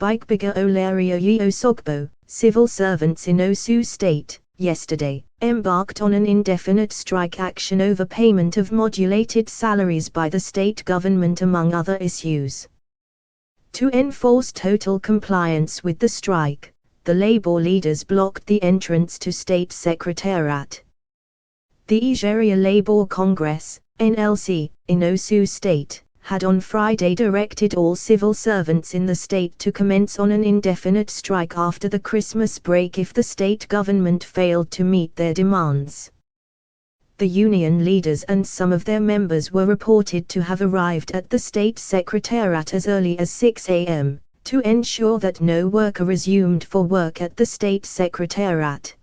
Bikbiga Olaria Osogbo, civil servants in Osun State, yesterday, embarked on an indefinite strike action over payment of modulated salaries by the state government among other issues. To enforce total compliance with the strike, the labor leaders blocked the entrance to State Secretariat. The Nigeria Labour Congress, NLC, in Osun State, had on Friday directed all civil servants in the state to commence on an indefinite strike after the Christmas break if the state government failed to meet their demands. The union leaders and some of their members were reported to have arrived at the State Secretariat as early as 6 a.m., to ensure that no worker resumed for work at the State Secretariat.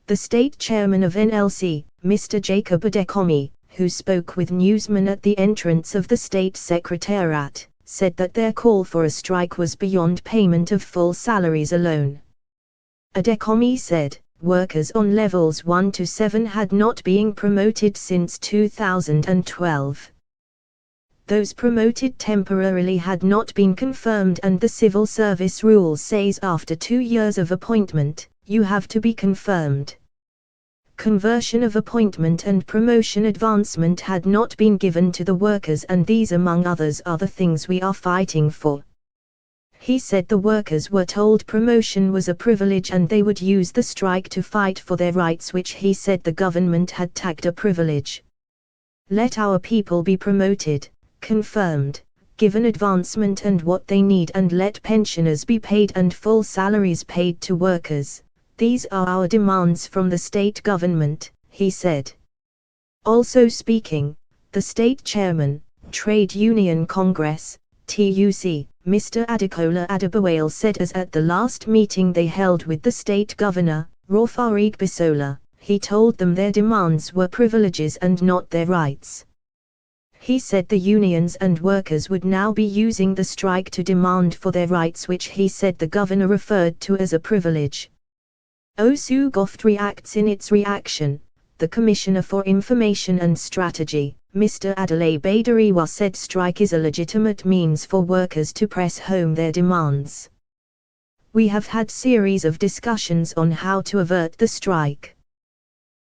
The state chairman of NLC, Mr. Jacob Adekomi, who spoke with newsmen at the entrance of the State Secretariat, said that their call for a strike was beyond payment of full salaries alone. Adekomi said, workers on levels 1 to 7 had not been promoted since 2012. Those promoted temporarily had not been confirmed, and the civil service rules says after 2 years of appointment, you have to be confirmed. Conversion of appointment and promotion advancement had not been given to the workers, and these among others are the things we are fighting for. He said the workers were told promotion was a privilege and they would use the strike to fight for their rights, which he said the government had tagged a privilege. Let our people be promoted, confirmed, given advancement and what they need, and let pensioners be paid and full salaries paid to workers. These are our demands from the state government, he said. Also speaking, the state chairman, Trade Union Congress, TUC, Mr. Adekola Adebowale said as at the last meeting they held with the state governor, Farouk Bisola, he told them their demands were privileges and not their rights. He said the unions and workers would now be using the strike to demand for their rights, which he said the governor referred to as a privilege. Osun Govt reacts. In its reaction, the Commissioner for Information and Strategy, Mr. Adele Badariwa, said strike is a legitimate means for workers to press home their demands. We have had series of discussions on how to avert the strike.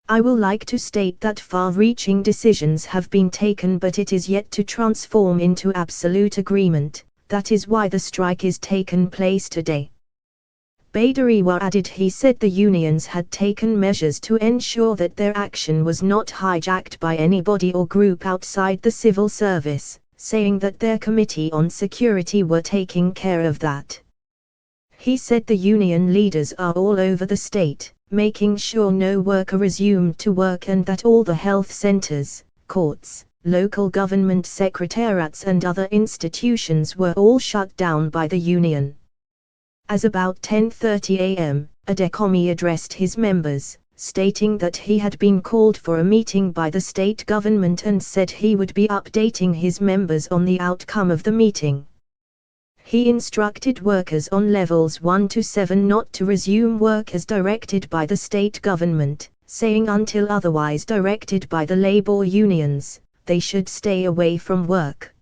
I will like to state that far-reaching decisions have been taken, but it is yet to transform into absolute agreement. That is why the strike is taking place today. Badariwa added he said the unions had taken measures to ensure that their action was not hijacked by anybody or group outside the civil service, saying that their Committee on Security were taking care of that. He said the union leaders are all over the state, making sure no worker resumed to work, and that all the health centers, courts, local government secretariats and other institutions were all shut down by the union. As about 10:30 a.m., Adekomi addressed his members, stating that he had been called for a meeting by the state government and said he would be updating his members on the outcome of the meeting. He instructed workers on levels 1 to 7 not to resume work as directed by the state government, saying until otherwise directed by the labor unions, they should stay away from work.